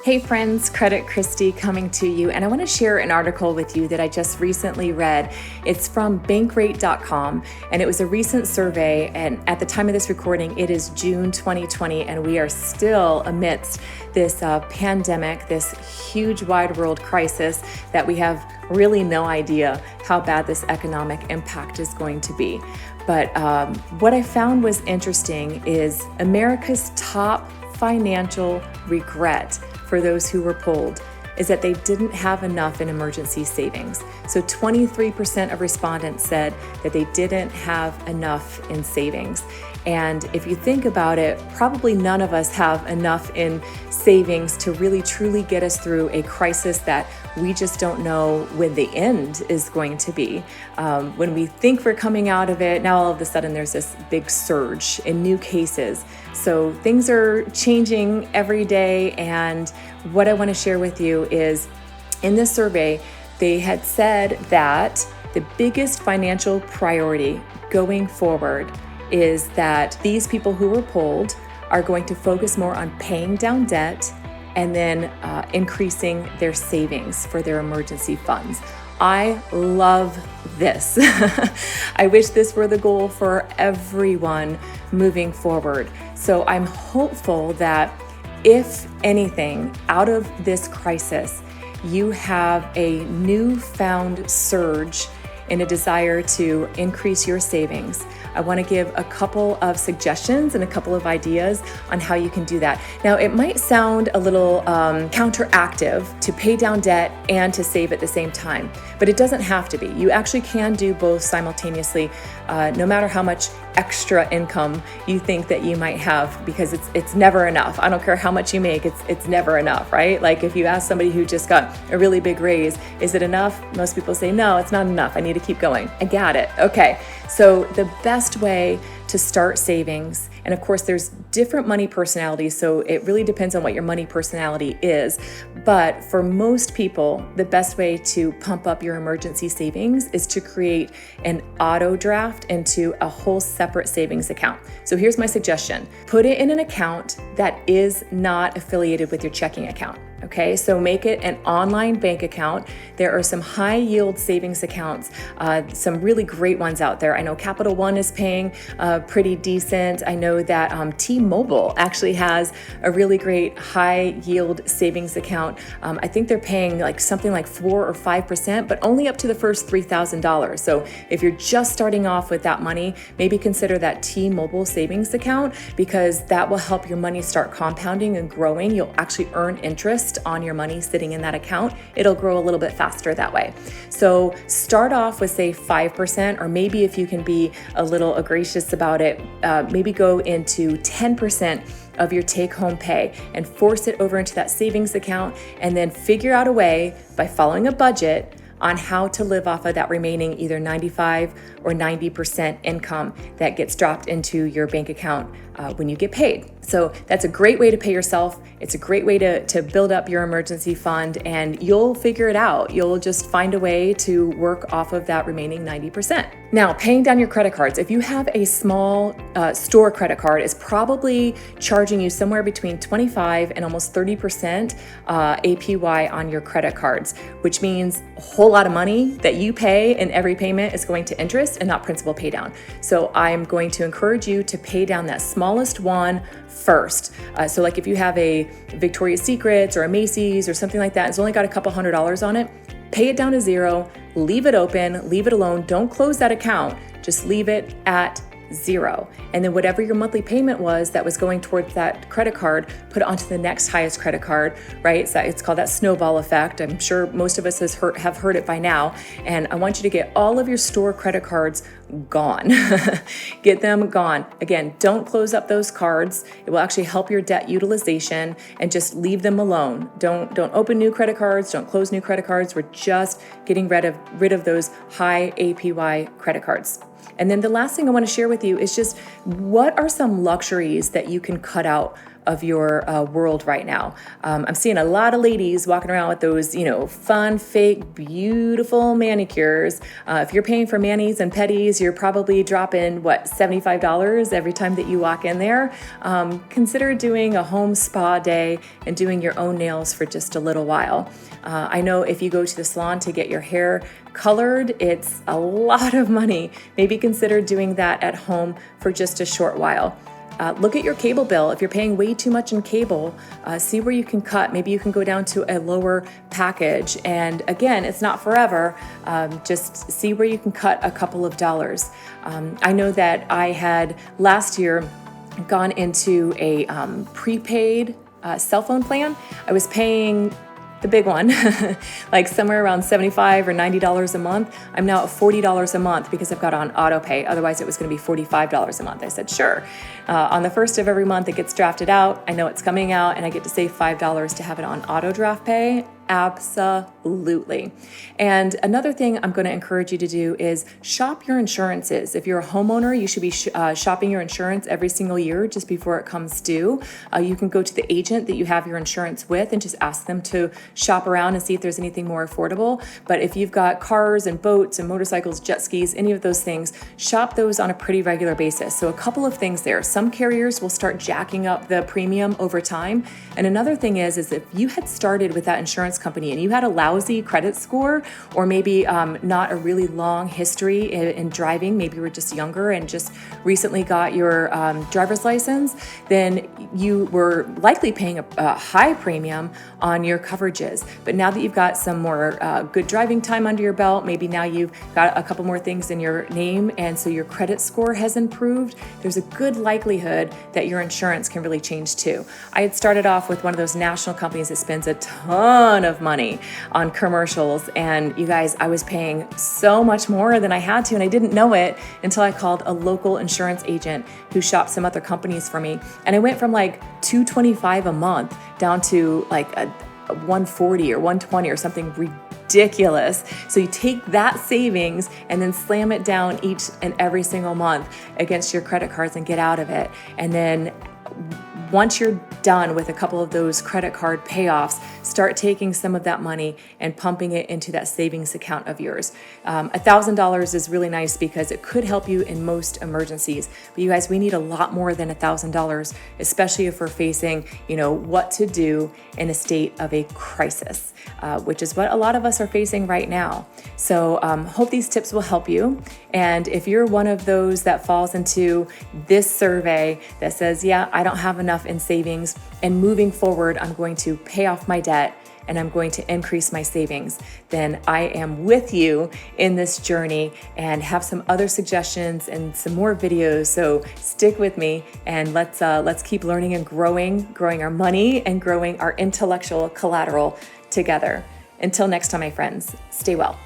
Hey friends, Credit Christie coming to you, and I want to share an article with you that I just recently read. It's from bankrate.com, and it was a recent survey, and at the time of this recording, it is June 2020, and we are still amidst this pandemic, this huge wide world crisis that we have really no idea how bad this economic impact is going to be. But what I found was interesting is America's top financial regret for those who were polled is that they didn't have enough in emergency savings. So 23% of respondents said that they didn't have enough in savings. And if you think about it, probably none of us have enough in savings to really truly get us through a crisis that we just don't know when the end is going to be. When we think we're coming out of it, now all of a sudden there's this big surge in new cases. So things are changing every day. And what I want to share with you is in this survey, they had said that the biggest financial priority going forward is that these people who were polled are going to focus more on paying down debt and then increasing their savings for their emergency funds. I love this. I wish this were the goal for everyone moving forward. So I'm hopeful that if anything, out of this crisis, you have a newfound surge in a desire to increase your savings. I want to give a couple of suggestions and a couple of ideas on how you can do that. Now, it might sound a little counteractive to pay down debt and to save at the same time, but it doesn't have to be. You actually can do both simultaneously, no matter how much extra income you think that you might have, because it's never enough. I don't care how much you make, it's never enough, right? Like if you ask somebody who just got a really big raise, is it enough? Most people say, no, it's not enough. I need to keep going. I got it. Okay. So the best way to start savings, and of course there's different money personalities, so it really depends on what your money personality is, but for most people, the best way to pump up your emergency savings is to create an auto draft into a whole separate savings account. So here's my suggestion. Put it in an account that is not affiliated with your checking account. Okay, so make it an online bank account. There are some high yield savings accounts, some really great ones out there. I know Capital One is paying pretty decent. I know that T-Mobile actually has a really great high yield savings account. I think they're paying like something like 4 or 5%, but only up to the first $3,000. So if you're just starting off with that money, maybe consider that T-Mobile savings account, because that will help your money start compounding and growing. You'll actually earn interest on your money sitting in that account. It'll grow a little bit faster that way. So start off with say 5%, or maybe if you can be a little gracious about it, maybe go into 10% of your take-home pay and force it over into that savings account, and then figure out a way by following a budget on how to live off of that remaining either 95 or 90% income that gets dropped into your bank account when you get paid. So that's a great way to pay yourself. It's a great way to build up your emergency fund, and you'll figure it out. You'll just find a way to work off of that remaining 90%. Now, paying down your credit cards. If you have a small store credit card, it's probably charging you somewhere between 25 and almost 30% APY on your credit cards, which means a whole lot of money that you pay, and every payment is going to interest and not principal pay down. So I'm going to encourage you to pay down that smallest one first. So like if you have a Victoria's Secrets or a Macy's or something like that, it's only got a couple $100s on it, pay it down to zero, leave it open, leave it alone. Don't close that account. Just leave it at zero. And then whatever your monthly payment was that was going towards that credit card, put it onto the next highest credit card, right? So it's called that snowball effect. I'm sure most of us have heard it by now. And I want you to get all of your store credit cards gone. Get them gone. Again, don't close up those cards. It will actually help your debt utilization, and just leave them alone. Don't open new credit cards. Don't close new credit cards. We're just getting rid of those high APY credit cards. And then the last thing I want to share with you is just what are some luxuries that you can cut out of your world right now. I'm seeing a lot of ladies walking around with those, fun, fake, beautiful manicures. If you're paying for manis and pedis, you're probably dropping, $75 every time that you walk in there. Consider doing a home spa day and doing your own nails for just a little while. I know if you go to the salon to get your hair colored, it's a lot of money. Maybe consider doing that at home for just a short while. Look at your cable bill. If you're paying way too much in cable, see where you can cut. Maybe you can go down to a lower package. And again, it's not forever. Just see where you can cut a couple of dollars. I know that I had last year gone into a prepaid cell phone plan. I was paying the big one, like somewhere around $75 or $90 a month. I'm now at $40 a month because I've got on auto pay. Otherwise, it was going to be $45 a month. I said, sure. On the first of every month, it gets drafted out. I know it's coming out, and I get to save $5 to have it on auto draft pay. Absolutely. And another thing I'm going to encourage you to do is shop your insurances. If you're a homeowner, you should be shopping your insurance every single year just before it comes due. You can go to the agent that you have your insurance with and just ask them to shop around and see if there's anything more affordable. But if you've got cars and boats and motorcycles, jet skis, any of those things, shop those on a pretty regular basis. So a couple of things there. Some carriers will start jacking up the premium over time. And another thing is if you had started with that insurance company and you had a lousy credit score, or maybe not a really long history in driving, maybe you were just younger and just recently got your driver's license, then you were likely paying a high premium on your coverages. But now that you've got some more good driving time under your belt, maybe now you've got a couple more things in your name, and so your credit score has improved, there's a good likelihood that your insurance can really change too. I had started off with one of those national companies that spends a ton of money on commercials, and you guys, I was paying so much more than I had to, and I didn't know it until I called a local insurance agent who shopped some other companies for me, and I went from like $225 a month down to like a $140 or $120 or something ridiculous. So you take that savings and then slam it down each and every single month against your credit cards and get out of it. And then once you're done with a couple of those credit card payoffs, start taking some of that money and pumping it into that savings account of yours. $1,000 is really nice because it could help you in most emergencies. But you guys, we need a lot more than $1,000, especially if we're facing, what to do in a state of a crisis, which is what a lot of us are facing right now. So hope these tips will help you. And if you're one of those that falls into this survey that says, yeah, I don't have enough in savings, and moving forward, I'm going to pay off my debt and I'm going to increase my savings, then I am with you in this journey and have some other suggestions and some more videos. So stick with me and let's keep learning and growing our money and growing our intellectual collateral together. Until next time, my friends, stay well.